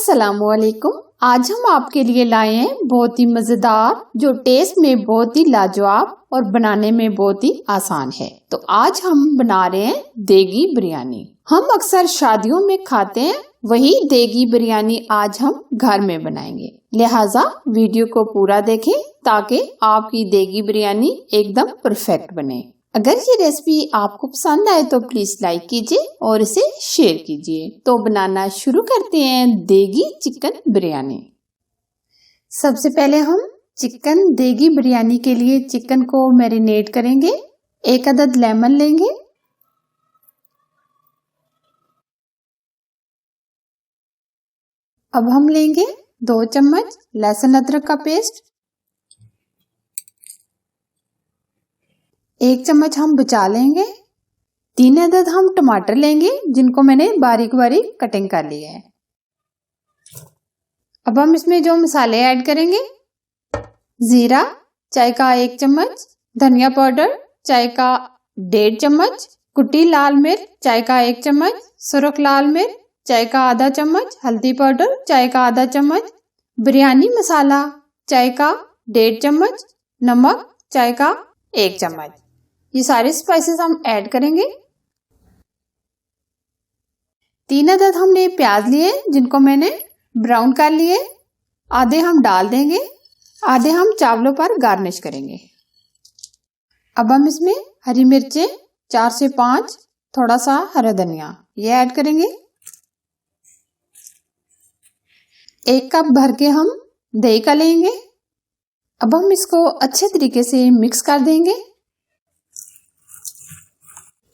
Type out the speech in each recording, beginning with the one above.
अस्सलामुअलैकुम। आज हम आपके लिए लाए हैं बहुत ही मजेदार, जो टेस्ट में बहुत ही लाजवाब और बनाने में बहुत ही आसान है। तो आज हम बना रहे हैं देगी बिरयानी। हम अक्सर शादियों में खाते हैं, वही देगी बिरयानी आज हम घर में बनाएंगे। लिहाजा वीडियो को पूरा देखें ताकि आपकी देगी बिरयानी एकदम परफेक्ट बने। अगर ये रेसिपी आपको पसंद आए तो प्लीज लाइक कीजिए और इसे शेयर कीजिए। तो बनाना शुरू करते हैं देगी चिकन बिरयानी। सबसे पहले हम चिकन देगी बिरयानी के लिए चिकन को मैरिनेट करेंगे। 1 अदद लेमन लेंगे, अब हम लेंगे 2 चम्मच लहसुन अदरक का पेस्ट, 1 चम्मच हम बचा लेंगे, 3 अदद हम टमाटर लेंगे जिनको मैंने बारीक बारीक कटिंग कर लिया है। अब हम इसमें जो मसाले ऐड करेंगे, जीरा चाय का 1 चम्मच, धनिया पाउडर चाय का 1.5 चम्मच, कुटी लाल मिर्च चाय का 1 चम्मच, सुरख लाल मिर्च चाय का आधा चम्मच, हल्दी पाउडर चाय का आधा चम्मच, बिरयानी मसाला चाय का 1.5 चम्मच, नमक चाय का 1 चम्मच। ये सारे स्पाइसेस हम ऐड करेंगे। 3 अदद हमने प्याज लिए जिनको मैंने ब्राउन कर लिए, आधे हम डाल देंगे, आधे हम चावलों पर गार्निश करेंगे। अब हम इसमें हरी मिर्चें 4 से 5, थोड़ा सा हरा धनिया ये ऐड करेंगे। 1 कप भर के हम दही का लेंगे। अब हम इसको अच्छे तरीके से मिक्स कर देंगे।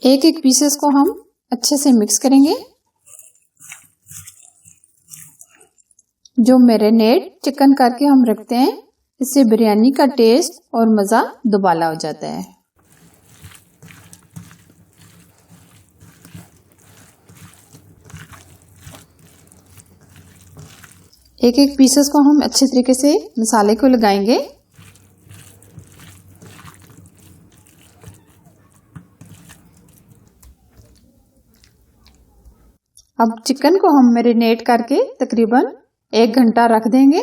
एक पीसेस को हम अच्छे से मिक्स करेंगे। जो मैरिनेट चिकन करके हम रखते हैं, इससे बिरयानी का टेस्ट और मज़ा दुबाला हो जाता है। एक पीसेस को हम अच्छे तरीके से मसाले को लगाएंगे। अब चिकन को हम मैरिनेट करके तकरीबन 1 घंटा रख देंगे।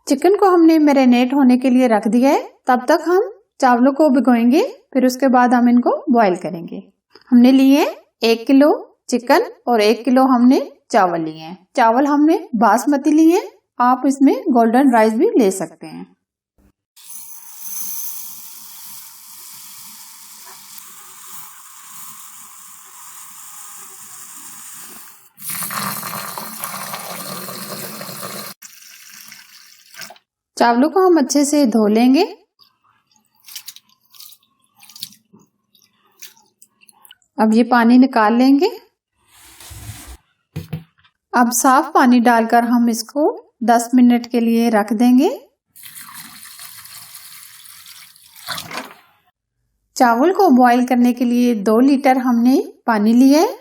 चिकन को हमने मैरिनेट होने के लिए रख दिया है, तब तक हम चावलों को भिगोएंगे, फिर उसके बाद हम इनको बॉईल करेंगे। हमने लिए 1 किलो चिकन और 1 किलो हमने चावल लिए हैं। चावल हमने बासमती लिए हैं, आप इसमें गोल्डन राइस भी ले सकते हैं। चावलों को हम अच्छे से धो लेंगे। अब ये पानी निकाल लेंगे। अब साफ पानी डालकर हम इसको 10 मिनट के लिए रख देंगे। चावल को बॉईल करने के लिए 2 लीटर हमने पानी लिया है।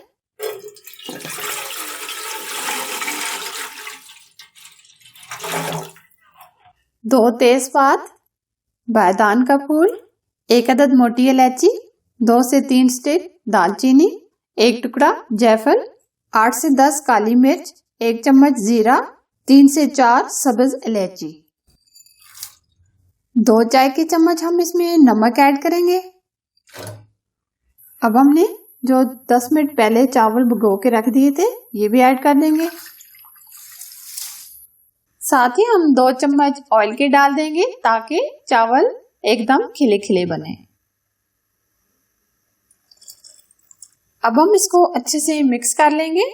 दो तेजपात, बादाम का फूल, 1 अदद मोटी इलायची, 2 से 3 स्टिक दालचीनी, 1 टुकड़ा जायफल, 8 से 10 काली मिर्च, 1 चम्मच जीरा, 3 से 4 सब्ज इलायची, 2 चाय के चम्मच हम इसमें नमक ऐड करेंगे। अब हमने जो 10 मिनट पहले चावल भिगो के रख दिए थे, ये भी ऐड कर देंगे। साथ ही हम 2 चम्मच ऑयल के डाल देंगे ताकि चावल एकदम खिले खिले बने। अब हम इसको अच्छे से मिक्स कर लेंगे।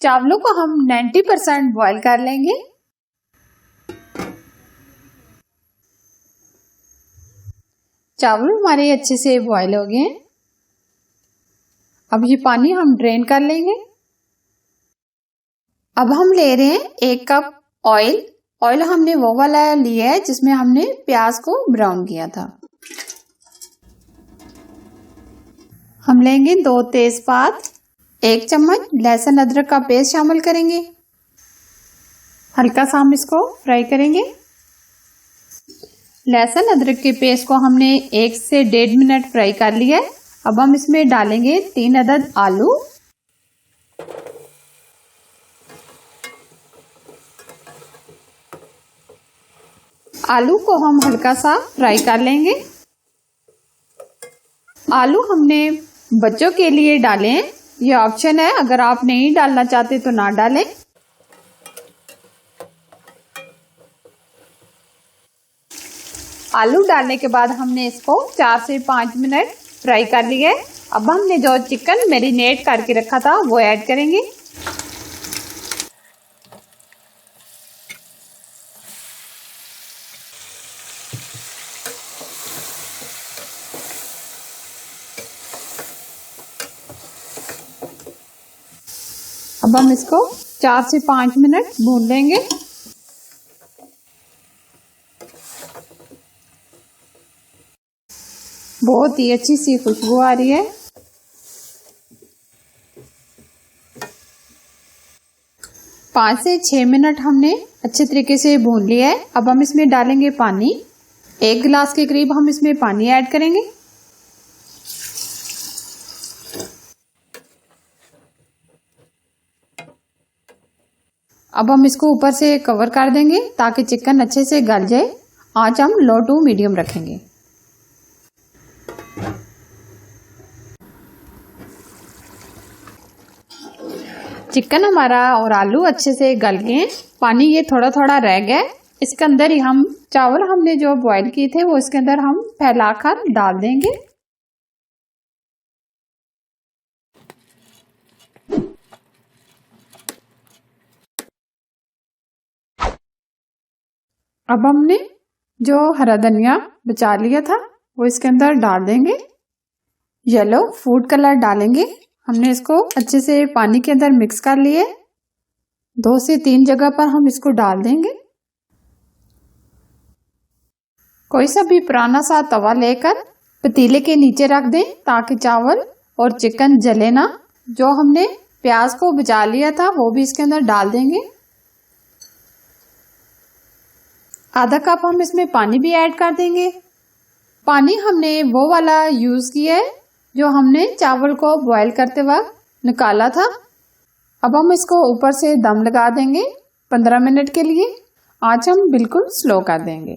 चावलों को हम 90% बॉईल कर लेंगे। चावल हमारे अच्छे से बॉईल हो गए हैं। अब ये पानी हम ड्रेन कर लेंगे। अब हम ले रहे हैं 1 कप ऑयल। ऑयल हमने वो वाला लिया है जिसमें हमने प्याज को ब्राउन किया था। हम लेंगे 2 तेजपात, 1 चम्मच लहसुन अदरक का पेस्ट शामिल करेंगे। हल्का सा हम इसको फ्राई करेंगे। लहसुन अदरक के पेस्ट को हमने 1 से 1.5 मिनट फ्राई कर लिया है। अब हम इसमें डालेंगे 3 अदद आलू। आलू को हम हल्का सा फ्राई कर लेंगे। आलू हमने बच्चों के लिए डाले हैं, ये ऑप्शन है, अगर आप नहीं डालना चाहते तो ना डालें। आलू डालने के बाद हमने इसको 4 से 5 मिनट फ्राई कर लिया है। अब हमने जो चिकन मैरिनेट करके रखा था वो ऐड करेंगे। अब हम इसको 4 से 5 मिनट भून लेंगे। बहुत ही अच्छी सी खुशबू आ रही है। पाँच से 6 मिनट हमने अच्छे तरीके से भून लिया है। अब हम इसमें डालेंगे पानी। 1 गिलास के करीब हम इसमें पानी ऐड करेंगे। अब हम इसको ऊपर से कवर कर देंगे ताकि चिकन अच्छे से गल जाए। आंच हम लो टू मीडियम रखेंगे। चिकन हमारा और आलू अच्छे से गल गए। पानी ये थोड़ा थोड़ा रह गया। इसके अंदर ही हम चावल हमने जो बॉईल किए थे वो इसके अंदर हम फैलाकर डाल देंगे। अब हमने जो हरा धनिया बचा लिया था वो इसके अंदर डाल देंगे। येलो फूड कलर डालेंगे। हमने इसको अच्छे से पानी के अंदर मिक्स कर लिए। 2 से 3 जगह पर हम इसको डाल देंगे। कोई सा भी पुराना सा तवा लेकर पतीले के नीचे रख दें ताकि चावल और चिकन जले ना। जो हमने प्याज को बचा लिया था वो भी इसके अंदर डाल देंगे। आधा कप हम इसमें पानी भी ऐड कर देंगे। पानी हमने वो वाला यूज किया है जो हमने चावल को बॉईल करते वक्त निकाला था। अब हम इसको ऊपर से दम लगा देंगे 15 मिनट के लिए। आंच हम बिल्कुल स्लो कर देंगे।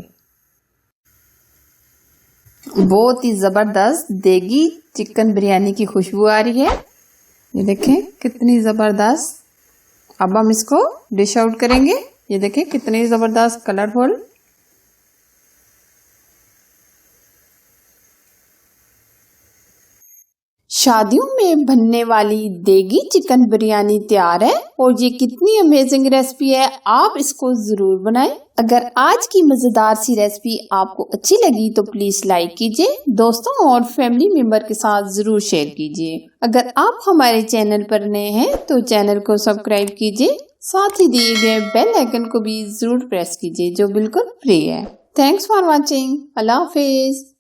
बहुत ही जबरदस्त देगी चिकन बिरयानी की खुशबू आ रही है। ये देखें कितनी जबरदस्त। अब हम इसको डिश आउट करेंगे। ये देखें कितनी जबरदस्त कलरफुल। शादियों में बनने वाली देगी चिकन बिरयानी तैयार है। और ये कितनी अमेजिंग रेसिपी है, आप इसको जरूर बनाएं। अगर आज की मजेदार सी रेसिपी आपको अच्छी लगी तो प्लीज लाइक कीजिए, दोस्तों और फैमिली मेंबर के साथ जरूर शेयर कीजिए। अगर आप हमारे चैनल पर नए हैं तो चैनल को सब्सक्राइब कीजिए, साथ ही दिए गए बेल आइकन को भी जरूर प्रेस कीजिए जो बिल्कुल फ्री है। Thanks for watching. Allah Hafiz.